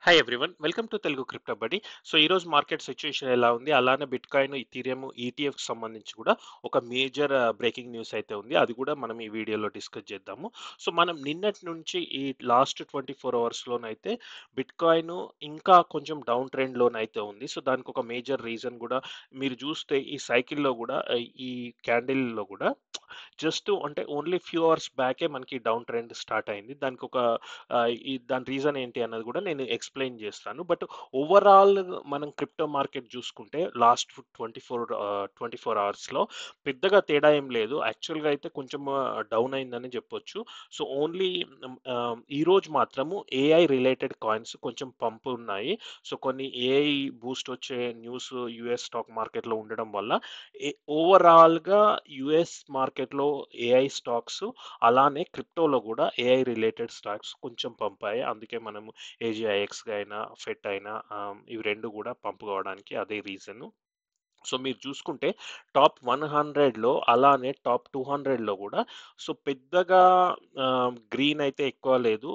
Hi everyone, welcome to Telugu crypto బడి. So ఈరోజు market situation ఎలా ఉంది, అలానే బిట్ కాయిన్ ఇథీరియం ఈటీఎఫ్ సంబంధించి కూడా ఒక మేజర్ బ్రేకింగ్ న్యూస్ అయితే ఉంది. అది కూడా మనం ఈ వీడియోలో డిస్కస్ చేద్దాము. సో మనం నిన్నటి నుంచి ఈ లాస్ట్ 24 అవర్స్లోనైతే బిట్ కాయిన్ ఇంకా కొంచెం డౌన్ ట్రెండ్లోనైతే ఉంది. సో దానికి ఒక మేజర్ రీజన్ కూడా మీరు చూస్తే ఈ సైకిల్లో కూడా ఈ క్యాండిల్లో కూడా జస్ట్ అంటే ఓన్లీ ఫ్యూ అవర్స్ బ్యాకే మనకి డౌన్ ట్రెండ్ స్టార్ట్ అయింది. దానికి ఒక దాని రీజన్ ఏంటి అన్నది కూడా నేను ఎక్స్ప్లెయిన్ చేస్తాను. బట్ ఓవరాల్ మనం క్రిప్టో మార్కెట్ చూసుకుంటే లాస్ట్ 24 అవర్స్లో పెద్దగా తేడా ఏం లేదు. యాక్చువల్గా అయితే కొంచెం డౌన్ అయిందని చెప్పొచ్చు. సో ఓన్లీ ఈ రోజు మాత్రము ఏఐ రిలేటెడ్ కాయిన్స్ కొంచెం పంప్ ఉన్నాయి. సో కొన్ని ఏఐ బూస్ట్ వచ్చే న్యూస్ యుఎస్ స్టాక్ మార్కెట్లో ఉండడం వల్ల ఓవరాల్గా యుఎస్ మార్కెట్లో ఏఐ స్టాక్స్ అలానే క్రిప్టోలో కూడా ఏఐ రిలేటెడ్ స్టాక్స్ కొంచెం పంపాయి. అందుకే మనము ఏజీఐఎక్స్ అయినా ఫెట్ అయినా ఇవి రెండు కూడా పంప్ కావడానికి అదే రీజన్. సో మీరు చూసుకుంటే టాప్ 100లో అలానే టాప్ 200లో కూడా సో పెద్దగా గ్రీన్ అయితే ఎక్కువ లేదు.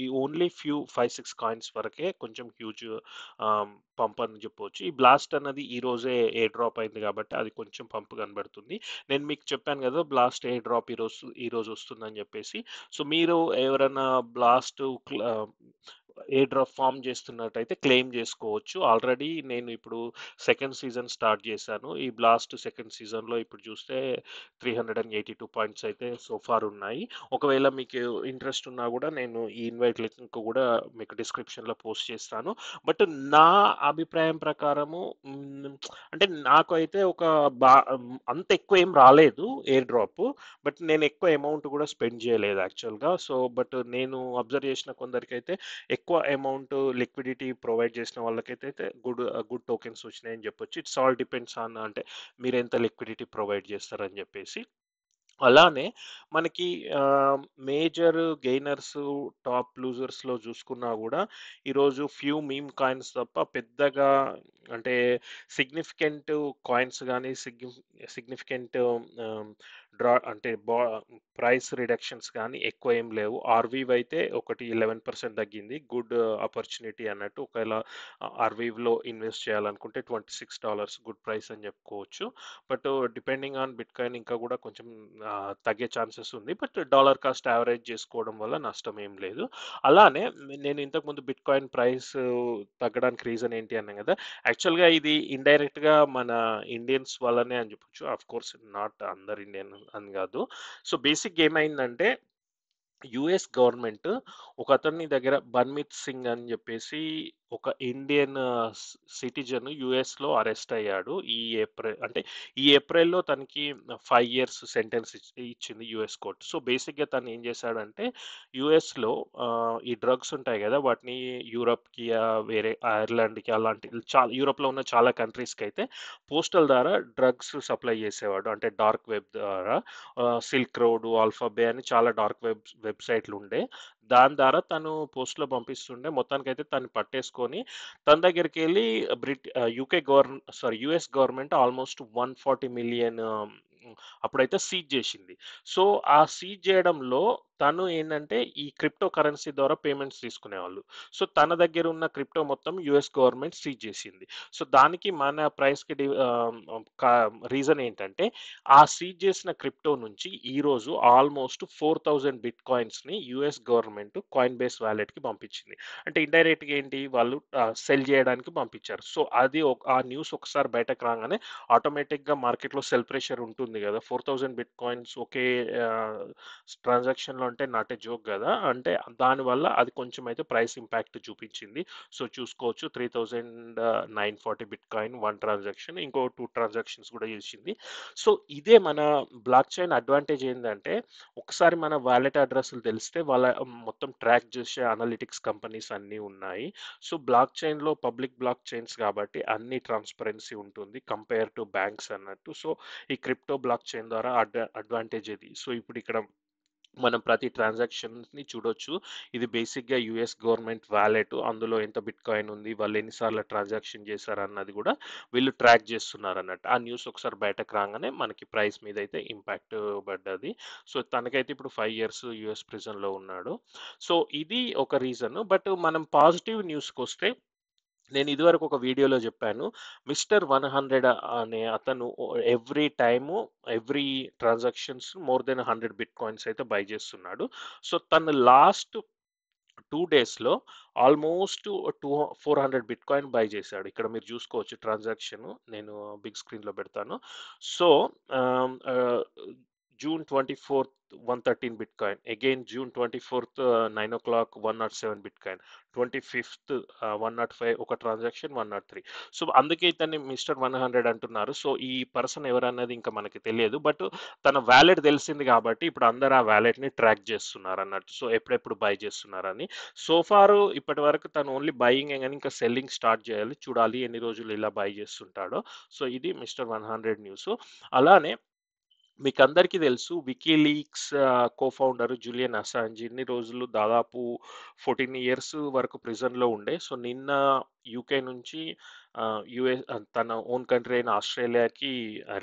ఈ ఓన్లీ ఫ్యూ 5-6 కాయిన్స్ వరకే కొంచెం హ్యూజ్ పంప్ అని చెప్పవచ్చు. ఈ బ్లాస్ట్ అన్నది ఈ రోజే ఏ డ్రాప్ అయింది కాబట్టి అది కొంచెం పంప్ కనబడుతుంది. నేను మీకు చెప్పాను కదా బ్లాస్ట్ ఏ డ్రాప్ ఈ రోజు వస్తుందని చెప్పేసి. సో మీరు ఎవరైనా బ్లాస్ట్ ఏ డ్రాప్ ఫామ్ చేస్తున్నట్టయితే క్లెయిమ్ చేసుకోవచ్చు. ఆల్రెడీ నేను ఇప్పుడు సెకండ్ సీజన్ స్టార్ట్ చేశాను. ఈ బ్లాస్ట్ సెకండ్ సీజన్లో ఇప్పుడు చూస్తే 382 పాయింట్స్ అయితే సో ఫార్ ఉన్నాయి. ఒకవేళ మీకు ఇంట్రెస్ట్ ఉన్నా కూడా నేను ఈ ఇన్వైట్ లింక్ కూడా మీకు డిస్క్రిప్షన్లో పోస్ట్ చేస్తాను. బట్ నా అభిప్రాయం ప్రకారము అంటే నాకు అయితే ఒక అంత ఎక్కువ ఏం రాలేదు ఎయిర్ డ్రాప్. బట్ నేను ఎక్కువ అమౌంట్ కూడా స్పెండ్ చేయలేదు యాక్చువల్గా. సో బట్ నేను అబ్జర్వ్ చేసిన కొందరికైతే ఎక్కువ అమౌంట్ లిక్విడిటీ ప్రొవైడ్ చేసిన వాళ్ళకైతే గుడ్ టోకెన్స్ వచ్చినాయని చెప్పొచ్చు. ఇట్స్ ఆల్ డిపెండ్స్ ఆన్ అంటే మీరు ఎంత లిక్విడిటీ ప్రొవైడ్ చేస్తారని చెప్పేసి. అలానే మనకి మేజర్ గెయినర్స్ టాప్ లూజర్స్లో చూసుకున్నా కూడా ఈరోజు ఫ్యూ మీమ్ కాయిన్స్ తప్ప పెద్దగా అంటే సిగ్నిఫికెంట్ కాయిన్స్ కానీ సిగ్నిఫికెంట్ అంటే ప్రైస్ రిడక్షన్స్ కానీ ఎక్కువ ఏం లేవు. ఆర్వీవ్ అయితే ఒకటి 11% తగ్గింది. గుడ్ ఆపర్చునిటీ అన్నట్టు. ఒకవేళ ఆర్వీవ్లో ఇన్వెస్ట్ చేయాలనుకుంటే $26 గుడ్ ప్రైస్ అని చెప్పుకోవచ్చు. But depending on bit coin ఇంకా కూడా కొంచెం తగ్గే ఛాన్సెస్ ఉంది. బట్ డాలర్ కాస్ట్ యావరేజ్ చేసుకోవడం వల్ల నష్టం ఏం లేదు. అలానే నేను ఇంతకుముందు బిట్ కాయిన్ ప్రైస్ తగ్గడానికి రీజన్ ఏంటి అన్నాను కదా. యాక్చువల్గా ఇది ఇండైరెక్ట్గా మన ఇండియన్స్ వల్లనే అని చెప్పొచ్చు. ఆఫ్ కోర్స్ నాట్ అందరు ఇండియన్ అని కాదు. సో బేసిక్ ఏమైందంటే యుఎస్ గవర్నమెంట్ ఒక అతన్ని దగ్గర బన్మిత్ సింగ్ అని చెప్పేసి ఒక ఇండియన్ సిటిజన్ యుఎస్లో అరెస్ట్ అయ్యాడు. ఈ ఏప్రిల్లో తనకి 5 years సెంటెన్స్ ఇచ్చింది యుఎస్ కోర్ట్. సో బేసిక్గా తను ఏం చేశాడంటే యుఎస్లో ఈ డ్రగ్స్ ఉంటాయి కదా వాటిని యూరప్కి వేరే ఐర్లాండ్కి అలాంటి చాలా యూరోప్లో ఉన్న చాలా కంట్రీస్కి అయితే పోస్టల్ ద్వారా డ్రగ్స్ సప్లై చేసేవాడు. అంటే డార్క్ వెబ్ ద్వారా సిల్క్ రోడ్, ఆల్ఫాబే అని చాలా డార్క్ వెబ్సైట్లు ఉండే. దాని ద్వారా తను పోస్ట్‌లో పంపిస్తుండే. మొత్తానికైతే తన్ని పట్టేసుకొని తన దగ్గరికెళ్ళి యూఎస్ గవర్నమెంట్ ఆల్మోస్ట్ 140 మిలియన్ అప్పుడైతే సీజ్ చేసింది. సో, ఆ సీజ్ చేయడంలో తను ఏంటంటే ఈ క్రిప్టో కరెన్సీ ద్వారా పేమెంట్స్ తీసుకునేవాళ్ళు. సో, తన దగ్గర ఉన్న క్రిప్టో మొత్తం యుఎస్ గవర్నమెంట్ సీజ్ చేసింది. సో, దానికి మన ప్రైస్‌కి రీజన్ ఏంటంటే ఆ సీజ్ చేసిన క్రిప్టో నుంచి ఈరోజు ఆల్మోస్ట్ 4000 బిట్ కాయిన్స్ని యుఎస్ గవర్నమెంట్ కాయిన్ బేస్ వ్యాలెట్కి పంపించింది. అంటే ఇండైరెక్ట్గా ఏంటి వాళ్ళు సెల్ చేయడానికి పంపించారు. సో అది ఆ న్యూస్ ఒకసారి బయటకు రాగానే ఆటోమేటిక్గా మార్కెట్లో సెల్ ప్రెషర్ ఉంటుంది కదా. 4000 బిట్ కాయిన్స్ ఒకే ట్రాన్సాక్షన్లో అంటే నాట్ ఏ జోక్ కదా. అంటే దానివల్ల అది కొంచెం అయితే ప్రైస్ ఇంపాక్ట్ చూపించింది. సో చూసుకోవచ్చు 3940 బిట్ కాయిన్ వన్ ట్రాన్సాక్షన్, ఇంకో 2 ట్రాన్సాక్షన్స్ కూడా చేసింది. సో ఇదే మన బ్లాక్ చైన్ అడ్వాంటేజ్ ఏంటంటే ఒకసారి మన వాలెట్ అడ్రస్లు తెలిస్తే వాళ్ళ మొత్తం ట్రాక్ చేసే అనలిటిక్స్ కంపెనీస్ అన్నీ ఉన్నాయి. సో బ్లాక్ చైన్లో పబ్లిక్ బ్లాక్ చైన్స్ కాబట్టి అన్ని ట్రాన్స్పరెన్సీ ఉంటుంది కంపేర్ టు బ్యాంక్స్ అన్నట్టు. సో ఈ క్రిప్టో బ్లాక్ చైన్ ద్వారా అడ్వాంటేజ్ ఇది. సో ఇప్పుడు ఇక్కడ మనం ప్రతి ట్రాన్సాక్షన్‌ని చూడొచ్చు. ఇది బేసిక్‌గా యూఎస్ గవర్నమెంట్ వాలెట్. అందులో ఎంత బిట్‌కాయిన్ ఉంది, వాళ్ళు ఎన్ని సార్లు ట్రాన్సాక్షన్ చేశారన్నది గూడా వీళ్ళు ట్రాక్ చేస్తున్నారన్నట్టు. ఆ న్యూస్ ఒకసారి బయటకు రాంగానే మనకి ప్రైస్ మీదైతే ఇంపాక్ట్ పడ్డది. సో, తనకైతే ఇప్పుడు 5 ఇయర్స్ యూఎస్ ప్రిజన్‌లో ఉన్నాడు. సో, ఇది ఒక రీజన్. బట్ మనం పాజిటివ్ న్యూస్‌కొస్తే నేను ఇదివరకు ఒక వీడియోలో చెప్పాను. మిస్టర్ 100 అనే అతను every time, every transactions more than 100 bitcoins అయితే బై చేస్తున్నాడు. సో, తను లాస్ట్ 2 డేస్‌లో ఆల్మోస్ట్ 400 బిట్‌కాయిన్ బై చేశాడు. ఇక్కడ మీరు చూసుకోవచ్చు ట్రాన్సాక్షన్. నేను బిగ్ స్క్రీన్‌లో పెడతాను. సో, ఆహ్, ఆహ్, జూన్ 24థ్ 113 బిట్‌కాయిన్. అగైన్ జూన్ 24థ్ 9:00 107 బిట్‌కాయిన్. 25థ్ 105 ఒక ట్రాన్సాక్షన్ 103. సో, అందుకే ఇతన్ని మిస్టర్ 100 అంటున్నారు. సో, ఈ పర్సన్ ఎవరన్నది ఇంకా మనకి తెలియదు. బట్ తన వాలెట్ తెలిసింది కాబట్టి ఇప్పుడు అందరూ ఆ వాలెట్‌ని ట్రాక్ చేస్తున్నారన్నట్టు. సో, ఎప్పుడెప్పుడు బై చేస్తున్నారని. సో ఫార్ ఇప్పటివరకు తను ఓన్లీ బయింగే గాని ఇంకా సెల్లింగ్ స్టార్ట్ చేయాలి. చూడాలి ఎన్ని రోజులు ఇలా బై చేస్తుంటాడో. సో, ఇది మిస్టర్ 100 న్యూసు. అలానే మీకందరికీ తెలుసు వికీలీక్స్ కో-ఫౌండర్ జూలియన్ అసాంజ్ ఇన్ని రోజులు దాదాపు 14 ఇయర్స్ వరకు ప్రిజన్‌లో ఉండే. సో, నిన్న యూకే నుంచి తన ఓన్ కంట్రీ అయిన ఆస్ట్రేలియాకి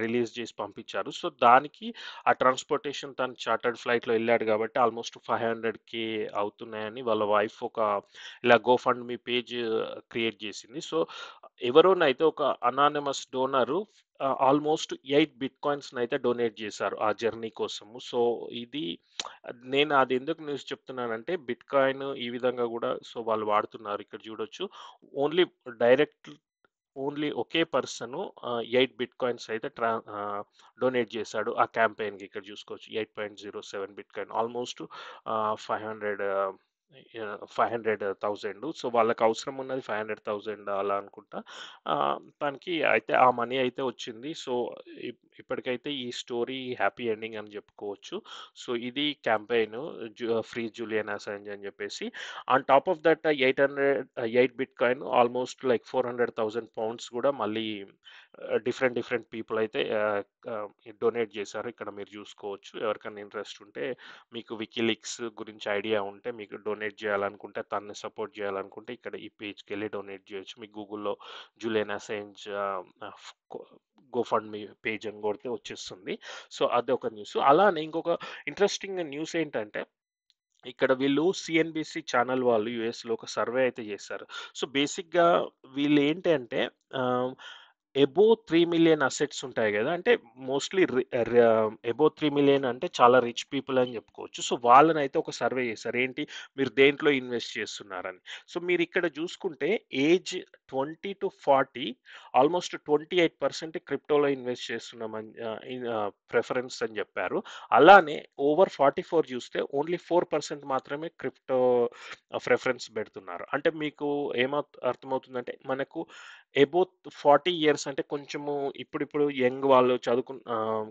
రిలీజ్ చేసి పంపించారు. సో, దానికి ఆ ట్రాన్స్‌పోర్టేషన్ తను చార్టర్డ్ ఫ్లైట్‌లో ఎళ్ళాడు కాబట్టి ఆల్మోస్ట్ 500,000 అవుతున్నాయని వాళ్ళ వైఫ్ ఒక ఇలా గోఫండ్‌మీ పేజ్ క్రియేట్ చేసింది. సో, ఎవరోనైతే ఒక అనానిమస్ డోనరు ఆల్మోస్ట్ 8 బిట్‌కాయిన్స్‌నైతే డొనేట్ చేశారు ఆ జర్నీ కోసము. సో, ఇది నేను అది ఎందుకు న్యూస్ చెప్తున్నానంటే బిట్‌కాయిన్ ఈ విధంగా గూడా సో, వాళ్ళు వాడుతున్నారు. ఇక్కడ చూడొచ్చు. ఓన్లీ డైరెక్ట్ ఓన్లీ ఒకే పర్సను 8 బిట్‌కాయిన్స్ అయితే డొనేట్ చేశాడు ఆ క్యాంపెయిన్‌కి. ఇక్కడ చూసుకోవచ్చు. 8.07 బిట్‌కాయిన్ ఆల్మోస్ట్ 500 500,000. సో, వాళ్ళకి అవసరం ఉన్నది 500,000 అలా అనుకుంటా. తనకి అయితే ఆ మనీ అయితే వచ్చింది. సో, ఇప్పటికైతే ఈ స్టోరీ హ్యాపీ ఎండింగ్ అని చెప్పుకోవచ్చు. సో, ఇది క్యాంపెయిన్ ఫ్రీ జూలియన్ అసాంజ్ అని చెప్పేసి. On top of that 8 bitcoin almost like 400,000 pounds కూడా మళ్ళీ డిఫరెంట్ డిఫరెంట్ పీపుల్ అయితే డొనేట్ చేశారు. ఇక్కడ మీరు చూసుకోవచ్చు. ఎవరికైనా ఇంట్రెస్ట్ ఉంటే మీకు వికీలీక్స్ గురించి ఐడియా ఉంటే మీకు డొనేట్ చేయాలనుకుంటే తనని సపోర్ట్ చేయాలనుకుంటే ఇక్కడ ఈ పేజ్‌కెళ్ళి డొనేట్ చేయొచ్చు. మీకు గూగుల్‌లో జూలియన్ అసాంజ్ గోఫండ్‌మీ పేజ్ అని కొడితే వచ్చేస్తుంది. సో, అదొక న్యూస్. అలానే ఇంకొక ఇంట్రెస్టింగ్ న్యూస్ ఏంటంటే ఇక్కడ వీళ్ళు సీఎన్‌బీసీ ఛానల్ వాళ్ళు యూఎస్‌లో ఒక సర్వే అయితే చేశారు. సో, బేసిక్‌గా వీళ్ళేంటంటే ఆహ్, అబోవ్ 3,000,000 అసెట్స్ ఉంటాయి గదా! అంటే మోస్ట్‌లీ అబోవ్ 3,000,000 అంటే చాలా రిచ్ పీపుల్ అని చెప్పుకోవచ్చు. సో, వాళ్ళనైతే ఒక సర్వే చేశారు. ఏంటి మీరు దేంట్లో ఇన్వెస్ట్ చేస్తున్నారని. సో, మీరిక్కడ చూసుకుంటే ఏజ్ 20-40 ఆల్మోస్ట్ 28% క్రిప్టోలో ఇన్వెస్ట్ చేస్తున్నామని ప్రిఫరెన్స్ అని చెప్పారు. అలానే ఓవర్ 44 చూస్తే ఓన్లీ 4% మాత్రమే క్రిప్టో ప్రిఫరెన్స్ పెడుతున్నారు. అంటే మీకు అర్థమవుతుందంటే మనకు అబోవ్ 40 ఇయర్స్ అంటే కొంచెము ఇప్పుడిప్పుడు యంగ్ వాళ్ళు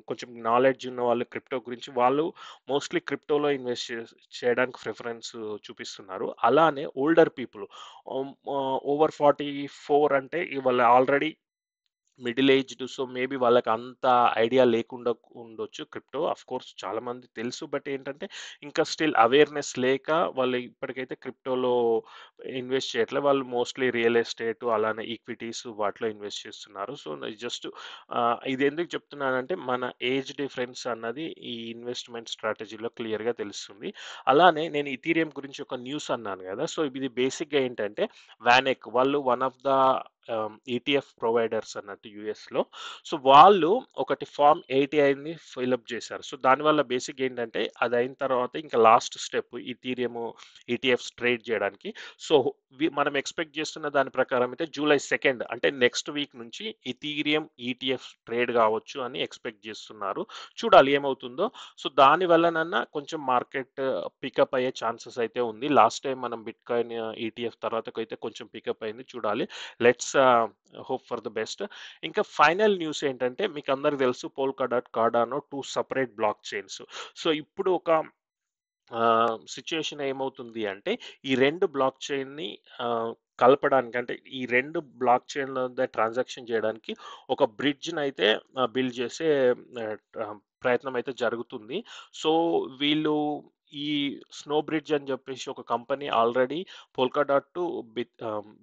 కొంచెం నాలెడ్జ్ ఉన్న వాళ్ళు క్రిప్టో గురించి వాళ్ళు మోస్ట్‌లీ క్రిప్టోలో ఇన్వెస్ట్ చేయడానికి ప్రిఫరెన్స్ చూపిస్తున్నారు. అలానే ఓల్డర్ పీపుల్ ఓవర్ 44 అంటే వాళ్ళు already middle aged. So, maybe వాళ్ళకి అంత ఐడియా లేకుండా ఉండొచ్చు క్రిప్టో. ఆఫ్‌కోర్స్ చాలా మందికి తెలుసు. బట్ ఏంటంటే ఇంకా స్టిల్ అవేర్‌నెస్ లేక వాళ్ళు ఇప్పటికైతే క్రిప్టోలో ఇన్వెస్ట్ చేయట్లే. వాళ్ళు మోస్ట్‌లీ రియల్ ఎస్టేట్ అలానే ఈక్విటీస్ వాటిలో ఇన్వెస్ట్ చేస్తున్నారు. సో, జస్ట్ ఇది ఎందుకు చెప్తున్నానంటే మన ఏజ్ డిఫరెన్స్ అన్నది ఈ ఇన్వెస్ట్‌మెంట్ స్ట్రాటజీలో క్లియర్‌గా తెలుస్తుంది. అలానే నేను ఇథీరియం గురించి ఒక న్యూస్ అన్నాను గదా! సో, ఇది బేసిక్‌గా ఏంటంటే వానెక్ వాళ్ళు one of the ETF providers అన్నట్టు యూఎస్‌లో. సో, వాళ్ళు ఒకటి ఫార్మ్ 80ఐని ఫిలప్ చేశారు. సో, దానివల్ల బేసిక్‌గా ఏంటంటే అదయిన తర్వాత ఇంకా last step Ethereum ETFs trade చేయడానికి. సో, మనం ఎక్స్‌పెక్ట్ చేస్తున్న దాని ప్రకారం అయితే జూలై 2 అంటే నెక్స్ట్ వీక్ నుంచి ఈథీరియం ఈటీఎఫ్ ట్రేడ్ కావచ్చు అని ఎక్స్‌పెక్ట్ చేస్తున్నారు. చూడాలి ఏమవుతుందో. సో, దాని వల్లనన్నా కొంచెం మార్కెట్ పికప్ అయ్యే ఛాన్సెస్ అయితే ఉంది. లాస్ట్ టైమ్ మనం బిట్‌కాయిన్ ఈటీఎఫ్ తర్వాతకైతే కొంచెం పికప్ అయింది. చూడాలి. Let's hope for the best. ఇంకా ఫైనల్ న్యూస్ ఏంటంటే మీకందరికి తెలుసు Polkadot, Cardano 2 separate block chains. So, ఇప్పుడు ఒక సిట్యుయేషన్ ఏమవుతుంది అంటే ఈ 2 బ్లాక్ చైన్‌ని కలపడానికి అంటే ఈ 2 బ్లాక్ చైన్‌ల ట్రాన్సాక్షన్ చేయడానికి ఒక బ్రిడ్జ్‌నయితే బిల్డ్ చేసే ప్రయత్నం అయితే జరుగుతుంది. సో, వీళ్ళు ఈ స్నో బ్రిడ్జ్ అని జెప్పేసి ఒక company already Polkadot to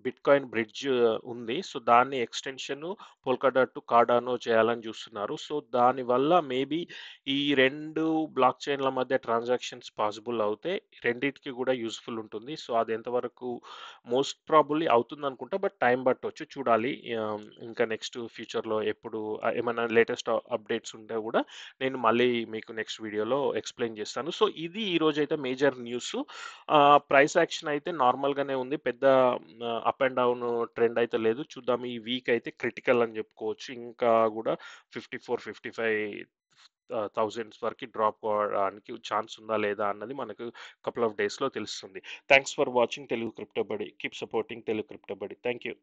bitcoin bridge ఉంది. సో, దాన్ని ఎక్స్‌టెన్షను పోల్కాడాట్ టు కార్డానో చేయాలని జూస్తున్నారు. సో, దానివల్ల మేబీ ఈ 2 బ్లాక్ చైన్‌ల మధ్య ట్రాన్సాక్షన్స్ పాసిబుల్ అవుతే రెండిటికి గూడా యూజ్‌ఫుల్ ఉంటుంది. సో, అది ఎంతవరకు మోస్ట్ ప్రాబబ్లీ అవుతుందనుకుంటా. బట్ టైం పట్టొచ్చు చూడాలి. ఇంకా నెక్స్ట్ ఫ్యూచర్‌లో ఎప్పుడు ఏమన్నా లేటెస్ట్ అప్డేట్స్ ఉంటే గూడా నేను మళ్ళీ మీకు నెక్స్ట్ వీడియోలో ఎక్స్‌ప్లెయిన్ చేస్తాను. సో, ఇది ఈరోజైతే మేజర్ న్యూసు. ప్రైస్ యాక్షన్ అయితే నార్మల్‌గానే ఉంది. పెద్ద అప్ అండ్ డౌన్ ట్రెండ్ అయితే లేదు. చూద్దాం ఈ వీక్ అయితే క్రిటికల్ అని చెప్పుకోవచ్చు. ఇంకా గూడా 54, 55 థౌసండ్స్ వరకి డ్రాప్ అవ్వడానికి ఛాన్స్ ఉందా లేదా అన్నది మనకు కపుల్ ఆఫ్ డేస్‌లో తెలుస్తుంది. Thanks for watching Telugu crypto buddy. Keep supporting Telugu crypto buddy. Thank you.